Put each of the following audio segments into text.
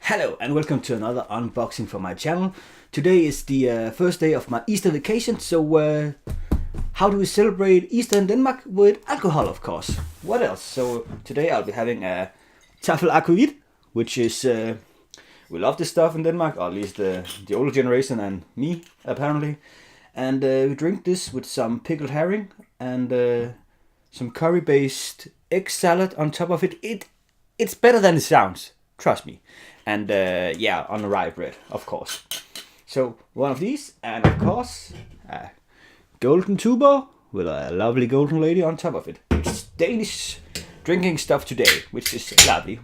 Hello and welcome to another unboxing from my channel. Today is the first day of my Easter vacation, so how do we celebrate Easter in Denmark? With alcohol, of course. What else? So today I'll be having a taffel aquavit, which is, we love this stuff in Denmark, or at least the older generation and me, apparently. And we drink this with some pickled herring and some curry-based egg salad on top of it. It's better than it sounds, trust me. And yeah, on the rye bread, of course. So one of these, and of course, a golden tuber with a lovely golden lady on top of it. It's Danish drinking stuff today, which is lovely.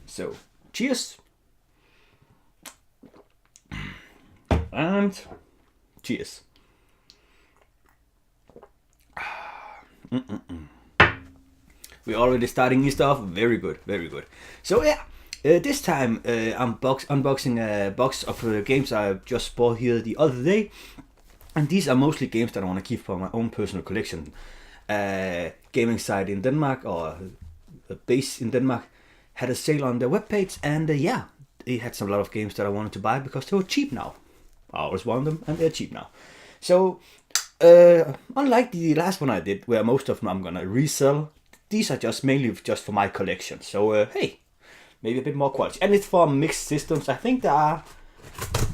So, cheers. And cheers. We're already starting Easter off. Very good, very good. So yeah. This time I'm unboxing a box of games I just bought here the other day, and these are mostly games that I want to keep for my own personal collection. Gaming site in Denmark, or a base in Denmark, had a sale on their webpage, and yeah, they had some lot of games that I wanted to buy because they were cheap now. I always want them, and they're cheap now. So unlike the last one I did, where most of them I'm gonna resell, these are just mainly just for my collection. So hey. Maybe a bit more quality. And it's for mixed systems. I think there are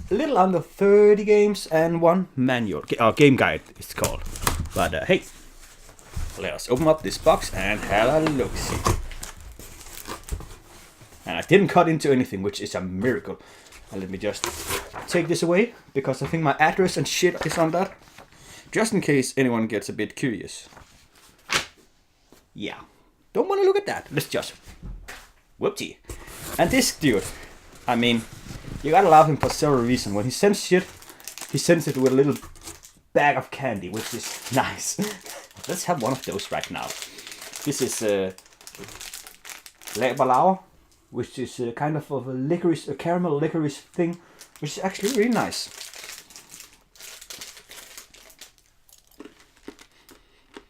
a little under 30 games and one manual. Or game guide, it's called. But hey, let us open up this box and have a look-see. And I didn't cut into anything, which is a miracle. And let me just take this away, because I think my address and shit is on that. Just in case anyone gets a bit curious. Yeah, don't want to look at that. Let's just... Whoopsie. And this dude, I mean, you gotta love him for several reasons. When he sends shit, he sends it with a little bag of candy, which is nice. Let's have one of those right now. This is Dalipoe, which is kind of a licorice, a caramel licorice thing, which is actually really nice.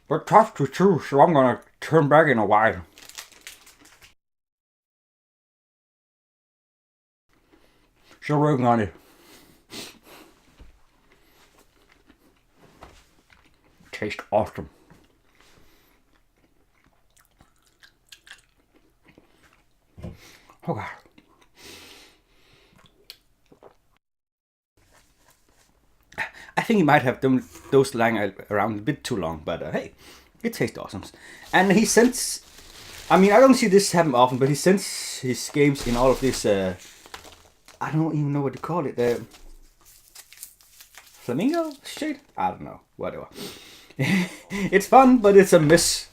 But tough to chew, so I'm gonna turn back in a while. Still working on it. Tastes awesome. Oh God. I think he might have done those lying around a bit too long, but hey, it tastes awesome. And he sends, I mean, I don't see this happen often, but he sends his games in all of this I don't even know what to call it. Flamingo shit? I don't know. Whatever. It's fun, but it's a mess.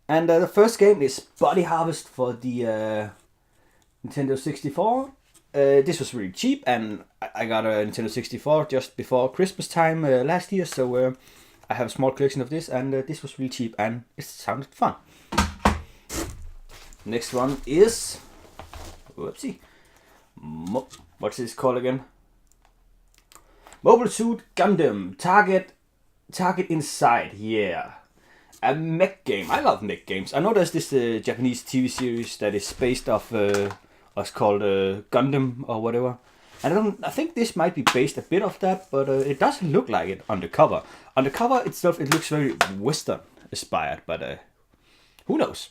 And the first game is Body Harvest for the Nintendo 64. This was really cheap, and I got a Nintendo 64 just before Christmas time last year, so I have a small collection of this, and this was really cheap, and it sounded fun. Next one is... Whoopsie. What's this called again? Mobile Suit Gundam Target Inside. Yeah, a mech game. I love mech games. I know there's this Japanese TV series that is based off what's called Gundam or whatever. And I think this might be based a bit of that, but it doesn't look like it on the cover. On the cover itself, it looks very Western inspired, but who knows?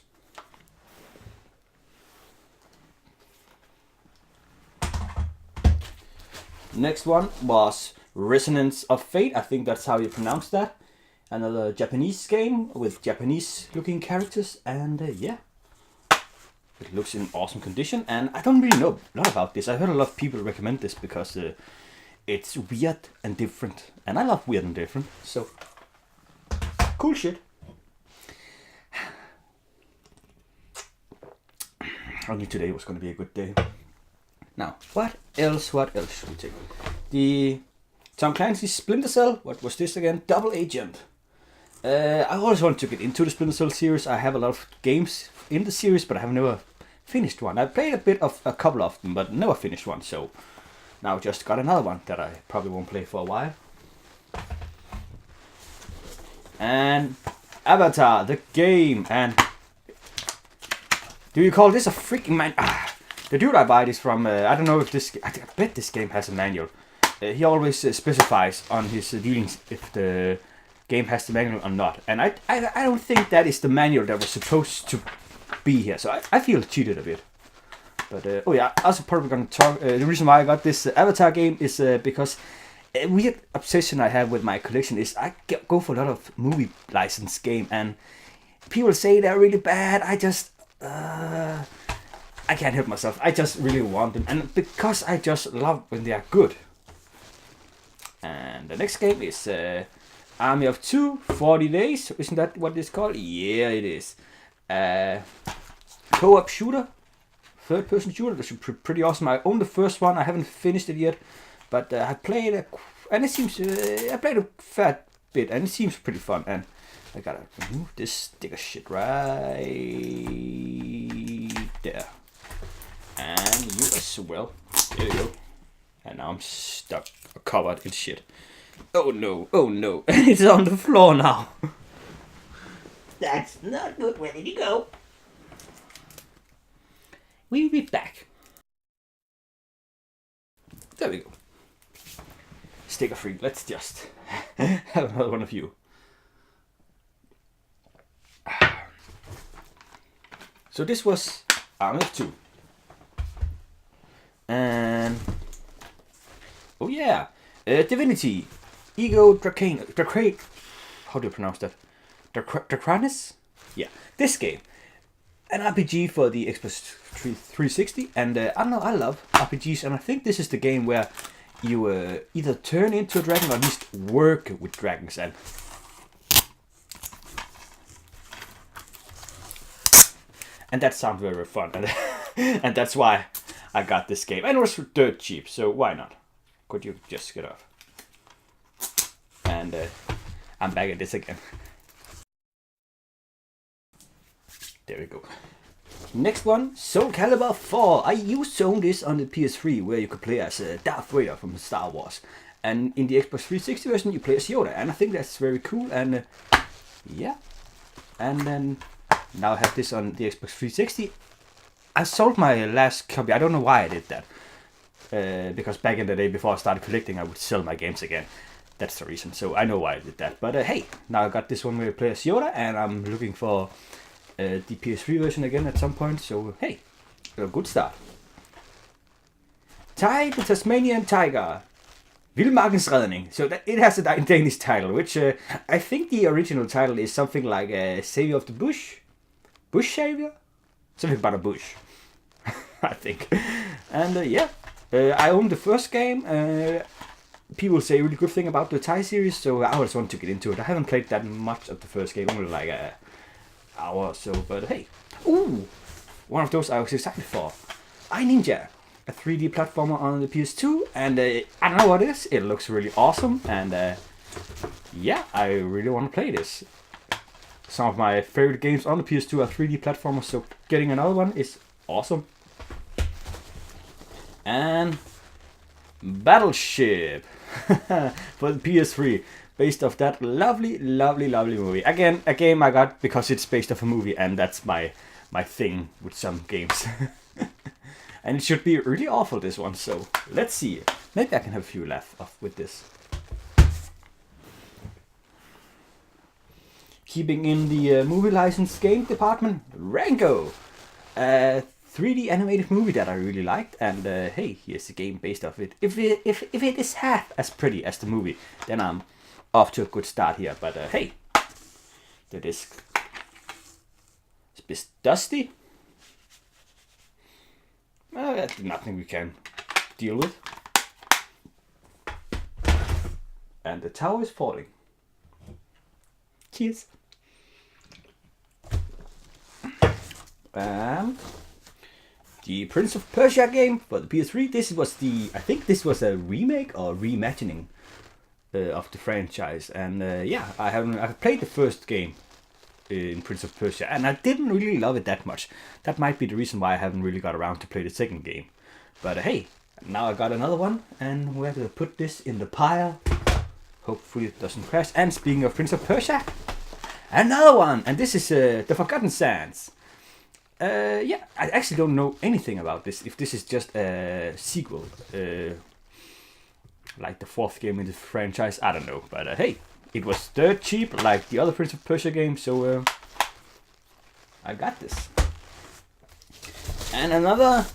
Next one was Resonance of Fate. I think that's how you pronounce that. Another Japanese game with Japanese looking characters, and yeah, it looks in awesome condition. And I don't really know a lot about this. I heard a lot of people recommend this because it's weird and different, and I love weird and different, so cool shit. I knew today was going to be a good day. Now, what else should we take? The Tom Clancy's Splinter Cell. What was this again? Double Agent. I always want to get into the Splinter Cell series. I have a lot of games in the series, but I have never finished one. I played a couple of them, but never finished one. So now just got another one that I probably won't play for a while. And Avatar, the game. And do you call this a freaking man? The dude I buy this from, I don't know if this, I bet this game has a manual. He always specifies on his dealings if the game has the manual or not. And I don't think that is the manual that was supposed to be here. So I feel cheated a bit. But oh yeah, also probably gonna talk. The reason why I got this Avatar game is because a weird obsession I have with my collection is I go for a lot of movie license game, and people say they're really bad. I just I can't help myself. I just really want them, and because I just love when they are good. And the next game is Army of Two, 40 Days. Isn't that what it's called? Yeah, it is. Co-op shooter. Third-person shooter. That's pretty awesome. I own the first one. I haven't finished it yet. But I played and it seems... I played a fair bit, and it seems pretty fun. And I gotta remove this sticker shit right there. And you as well. There you go. And now I'm stuck, covered in shit. Oh no, oh no. It's on the floor now. That's not good. Where did you go? We'll be back. There we go. Sticker free. Let's just have another one of you. So this was Army of Two. And oh yeah, Divinity, Ego Dracane. How do you pronounce that? Dracanis? Yeah, this game, an RPG for the Xbox 360, and I don't know, I love RPGs, and I think this is the game where you either turn into a dragon or at least work with dragons, and that sounds very fun, and that's why I got this game, and it was dirt cheap, so why not? Could you just get off? And I'm back at this again. There we go. Next one, Soul Calibur 4. I used to own this on the PS3, where you could play as Darth Vader from Star Wars. And in the Xbox 360 version, you play as Yoda, and I think that's very cool, and yeah. And then, now I have this on the Xbox 360. I sold my last copy. I don't know why I did that. Because back in the day, before I started collecting, I would sell my games again. That's the reason. So I know why I did that. But hey, now I got this one where I play as Yoda, and I'm looking for the PS3 version again at some point. So hey, a good start. Ty the Tasmanian Tiger. Vildmarkens Redning. So that, it has a Danish title, which I think the original title is something like Savior of the Bush. Bush Savior? Something about a bush. I think. And yeah. I own the first game. People say a really good thing about the Thai series, so I just want to get into it. I haven't played that much of the first game, only like an hour or so, but hey. Ooh! One of those I was excited for. iNinja, a 3D platformer on the PS2, and I don't know what it is. It looks really awesome, and yeah, I really want to play this. Some of my favorite games on the PS2 are 3D platformers, so getting another one is awesome. And Battleship for the PS3, based off that lovely movie. Again, a game I got because it's based off a movie, and that's my thing with some games. And it should be really awful, this one, so let's see. Maybe I can have a few laughs off with this. Keeping in the movie license game department, Rango. 3D animated movie that I really liked, and hey, here's the game based off it. If it is half as pretty as the movie, then I'm off to a good start here. But hey, the disc is a bit dusty. That's nothing we can deal with. And the tower is falling. Cheers. And the Prince of Persia game for the PS3. This was I think this was a remake or reimagining of the franchise. And yeah, I've played the first game in Prince of Persia, and I didn't really love it that much. That might be the reason why I haven't really got around to play the second game. But hey, now I got another one, and we have to put this in the pile. Hopefully it doesn't crash. And speaking of Prince of Persia, another one, and this is The Forgotten Sands. Yeah, I actually don't know anything about this. If this is just a sequel, like the fourth game in the franchise, I don't know. But hey, it was dirt cheap, like the other Prince of Persia game, so I got this. And another,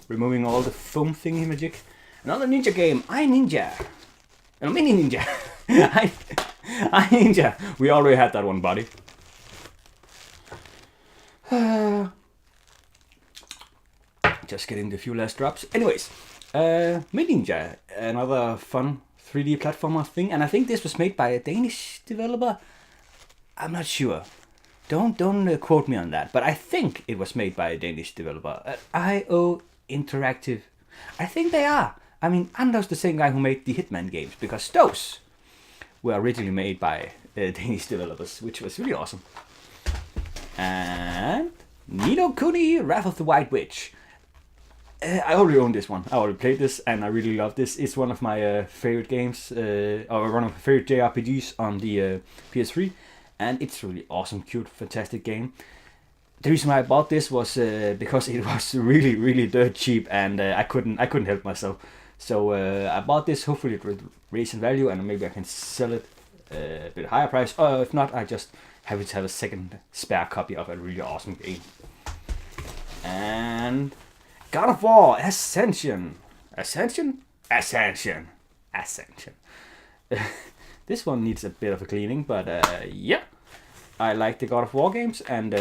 removing all the foam thingy magic. Another ninja game, Ninja. No, Mini Ninja. I Ninja. We already had that one, buddy. Just getting the few last drops. Anyways, Mini Ninja, another fun 3D platformer thing, and I think this was made by a Danish developer. I'm not sure. Don't quote me on that, but I think it was made by a Danish developer. IO Interactive. I think they are. I mean, Anders, the same guy who made the Hitman games, because those were originally made by Danish developers, which was really awesome. And Ni no Kuni, Wrath of the White Witch. I already own this one. I already played this, and I really love this. It's one of my favorite games, or one of my favorite JRPGs on the PS3, and it's a really awesome, cute, fantastic game. The reason why I bought this was because it was really dirt cheap, and I couldn't help myself. So I bought this. Hopefully it will raise in value, and maybe I can sell it a bit higher price. Or if not, I just have it have a second spare copy of a really awesome game. And God of War Ascension. This one needs a bit of a cleaning, but yeah, I like the God of War games, and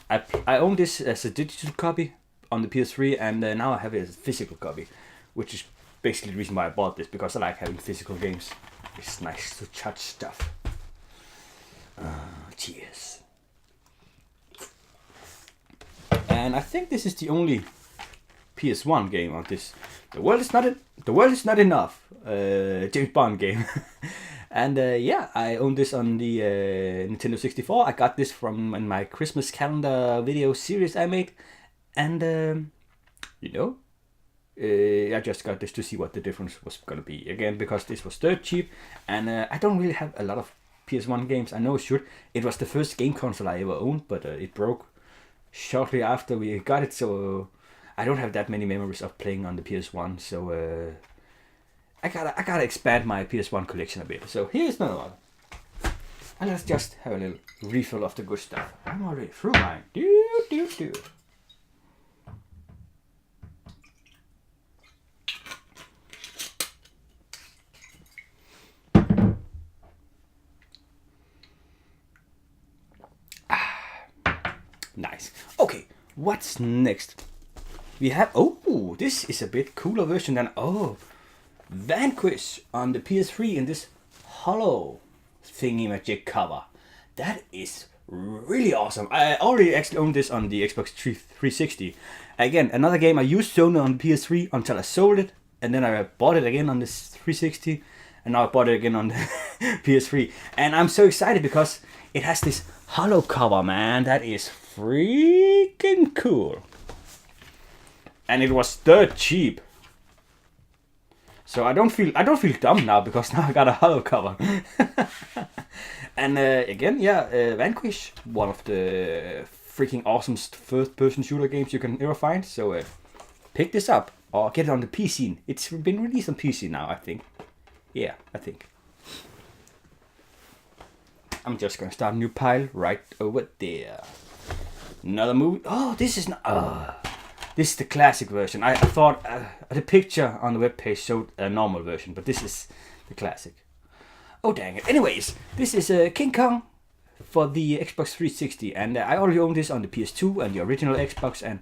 I own this as a digital copy on the PS3, and now I have it as a physical copy, which is basically the reason why I bought this, because I like having physical games. It's nice to touch stuff. Cheers. And I think this is the only PS1 game on this. The world is not enough. James Bond game. And yeah, I own this on the Nintendo 64. I got this from in my Christmas calendar video series I made, and you know, I just got this to see what the difference was gonna be. Again, because this was dirt cheap, and I don't really have a lot of PS1 games. I know it should. It was the first game console I ever owned, but it broke shortly after we got it, so I don't have that many memories of playing on the PS1. So I gotta expand my PS1 collection a bit. So here's another one, and let's just have a little refill of the good stuff. I'm already through mine. Do. Nice. Okay, what's next? We have, oh, this is a bit cooler version than, Vanquish on the PS3 in this hollow thingy magic cover. That is really awesome. I already actually owned this on the Xbox 360. Again, another game I used to own on PS3 until I sold it, and then I bought it again on the 360, and now I bought it again on the PS3. And I'm so excited because it has this hollow cover, man. That is freaking cool. And it was dirt cheap. So I don't feel dumb now, because now I got a hollow cover. And again, yeah, Vanquish, one of the freaking awesomest first-person shooter games you can ever find. So pick this up or get it on the PC. It's been released on PC now, I think. Yeah, I think. I'm just gonna start a new pile right over there. Another movie. Oh, this is not. This is the classic version. I thought the picture on the webpage showed a normal version, but this is the classic. Oh, dang it. Anyways, this is King Kong for the Xbox 360, and I already own this on the PS2 and the original Xbox, and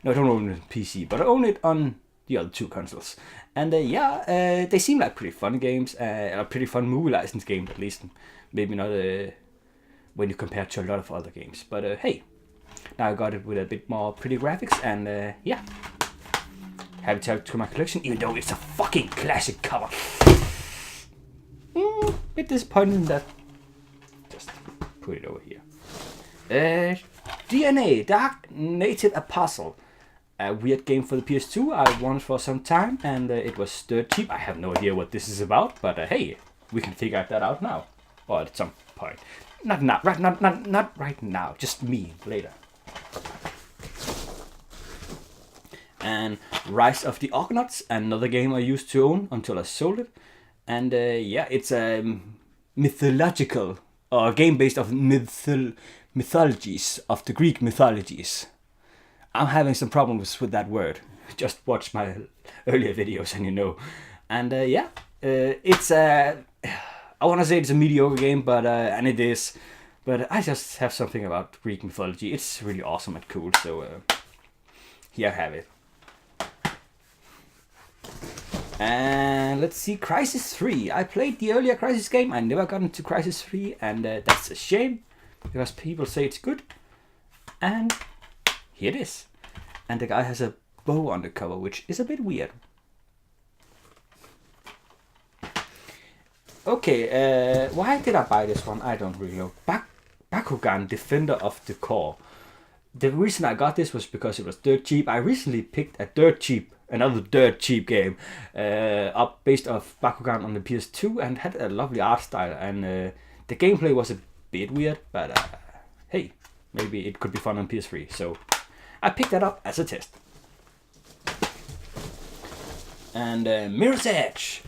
no, I don't own it on PC, but I own it on the other two consoles. And yeah, they seem like pretty fun games, a pretty fun movie license game, at least. Maybe not when you compare to a lot of other games, but hey. Now I got it with a bit more pretty graphics, and yeah, have it added to my collection, even though it's a fucking classic cover. Bit disappointed in that. Just put it over here. DNA, Dark Native Apostle. A weird game for the PS2. I won for some time, and it was dirt cheap. I have no idea what this is about, but hey, we can figure that out now. Or at some point. Not now, right? Not right now. Just me later. And Rise of the Argonauts, another game I used to own until I sold it. And yeah, it's a mythological or a game based on mythologies of the Greek mythologies. I'm having some problems with that word. Just watch my earlier videos and you know. And yeah, it's I want to say it's a mediocre game, but and it is. But I just have something about Greek mythology. It's really awesome and cool. So here I have it. And let's see, Crisis 3. I played the earlier Crisis game. I never got into Crisis 3, and that's a shame because people say it's good. And here it is. And the guy has a bow on the cover, which is a bit weird. Okay, why did I buy this one? I don't really know. Bakugan, Defender of the Core. The reason I got this was because it was dirt cheap. I recently picked another dirt cheap game up based off Bakugan on the PS2 and had a lovely art style. And the gameplay was a bit weird, but hey, maybe it could be fun on PS3. So I picked that up as a test. And Mirror's Edge.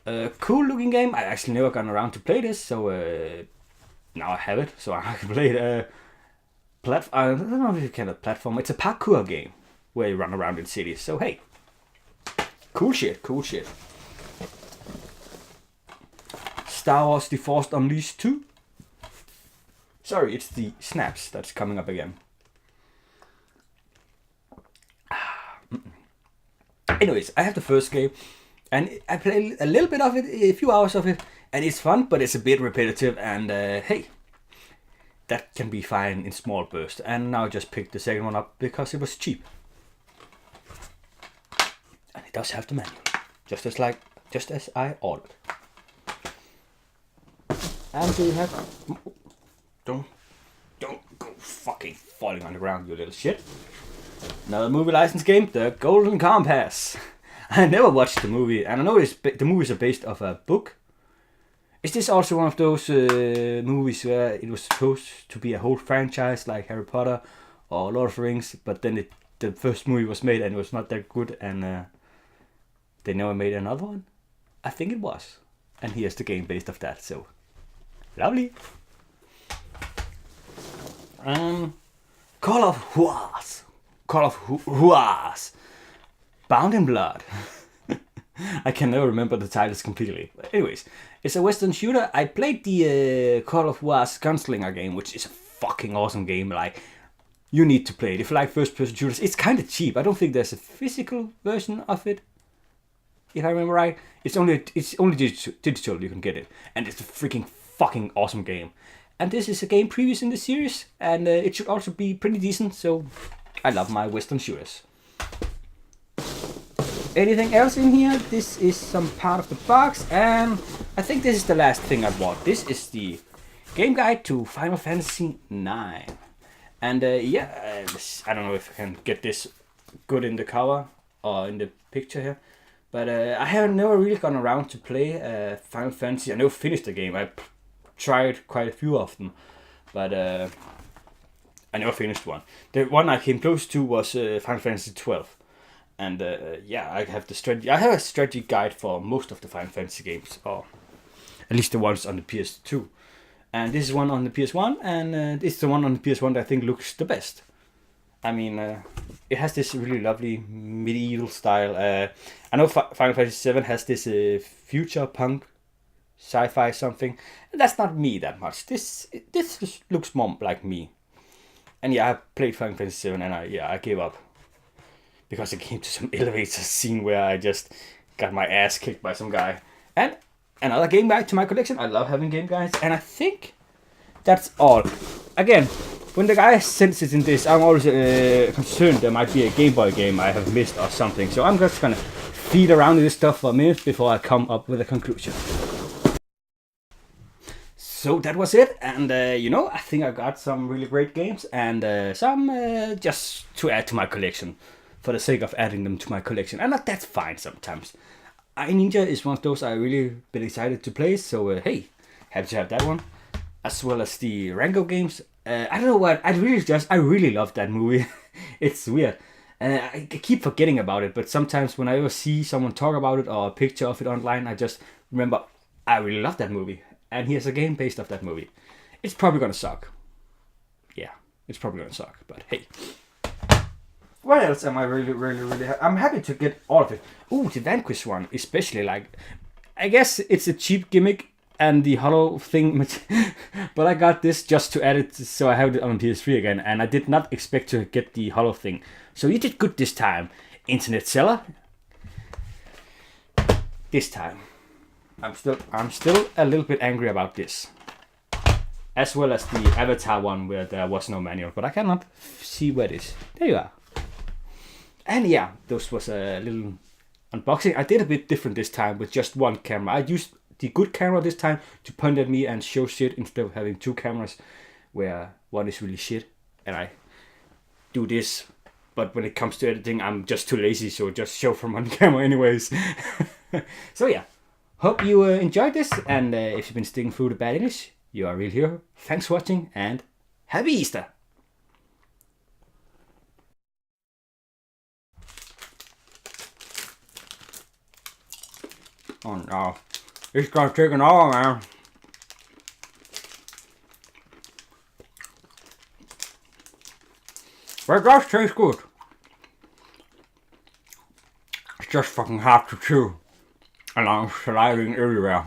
A cool looking game. I actually never gotten around to play this, so now I have it, so I can play it. I don't know if you can a platform. It's a parkour game where you run around in cities. So hey, cool shit, cool shit. Star Wars: The Force Unleashed 2. Sorry, it's the snaps that's coming up again. Anyways, I have the first game, and I played a little bit of it, a few hours of it, and it's fun, but it's a bit repetitive. And hey, that can be fine in small bursts. And now I just picked the second one up because it was cheap. And it does have the manual, just as I ordered. And so you have, don't go fucking falling on the ground, you little shit. Another movie license game, The Golden Compass. I never watched the movie, and I know the movies are based off a book. Is this also one of those movies where it was supposed to be a whole franchise like Harry Potter or Lord of the Rings, but then the first movie was made and it was not that good, and they never made another one? I think it was. And here's the game based off that, so lovely. Call of Juarez. Bound in Blood. I can never remember the titles completely. But anyways, it's a Western shooter. I played the Call of Juarez Gunslinger game, which is a fucking awesome game. Like, you need to play it. If you like first-person shooters, it's kind of cheap. I don't think there's a physical version of it, if I remember right. It's only digital. You can get it, and it's a freaking fucking awesome game. And this is a game previous in the series, and it should also be pretty decent. So I love my Western shooters. Anything else in here? This is some part of the box, and I think this is the last thing I bought. This is the game guide to Final Fantasy IX. And yeah, I don't know if I can get this good in the cover or in the picture here, but I have never really gone around to play Final Fantasy. I never finished the game. I tried quite a few of them, but I never finished one. The one I came close to was Final Fantasy 12. And yeah, I have a strategy guide for most of the Final Fantasy games, or at least the ones on the PS2. And this is one on the PS1, and it's the one on the PS1 that I think looks the best. I mean, it has this really lovely medieval style. I know Final Fantasy VII has this future punk sci-fi something. That's not me that much. This looks more like me. And yeah, I played Final Fantasy VII, and I gave up. Because it came to some elevator scene where I just got my ass kicked by some guy. And another game guide to my collection. I love having game guides. And I think that's all. Again, when the guy sends it in this, I'm always concerned there might be a Game Boy game I have missed or something. So I'm just gonna feed around in this stuff for a minute before I come up with a conclusion. So that was it, and I think I got some really great games and some just to add to my collection. For the sake of adding them to my collection, and that's fine sometimes. I Ninja is one of those I really been excited to play, so hey, happy to have that one. as well as the Rango games. I don't know what, I really love that movie. It's weird. And I keep forgetting about it, but sometimes when I ever see someone talk about it or a picture of it online, I just remember I really love that movie. And here's a game based off that movie. It's probably gonna suck. Yeah, it's probably gonna suck, but hey. What else am I really I'm happy to get all of it. Ooh, the Vanquish one, especially, like, I guess it's a cheap gimmick and the hollow thing, but I got this just to add it so I have it on PS3 again, and I did not expect to get the hollow thing. So you did good this time, internet seller. This time, I'm still a little bit angry about this, as well as the Avatar one where there was no manual, but I cannot see where it is. There you are. And yeah, this was a little unboxing. I did a bit different this time with just one camera. I used the good camera this time to point at me and show shit instead of having two cameras where one is really shit and I do this. But when it comes to editing, I'm just too lazy, so just show from one camera anyways. So yeah, hope you enjoyed this, and if you've been sticking through the bad English, you are a real hero. Thanks for watching, and happy Easter! Oh no, it's gonna take an hour, man. But it does taste good. It's just fucking hard to chew, and I'm sliding everywhere.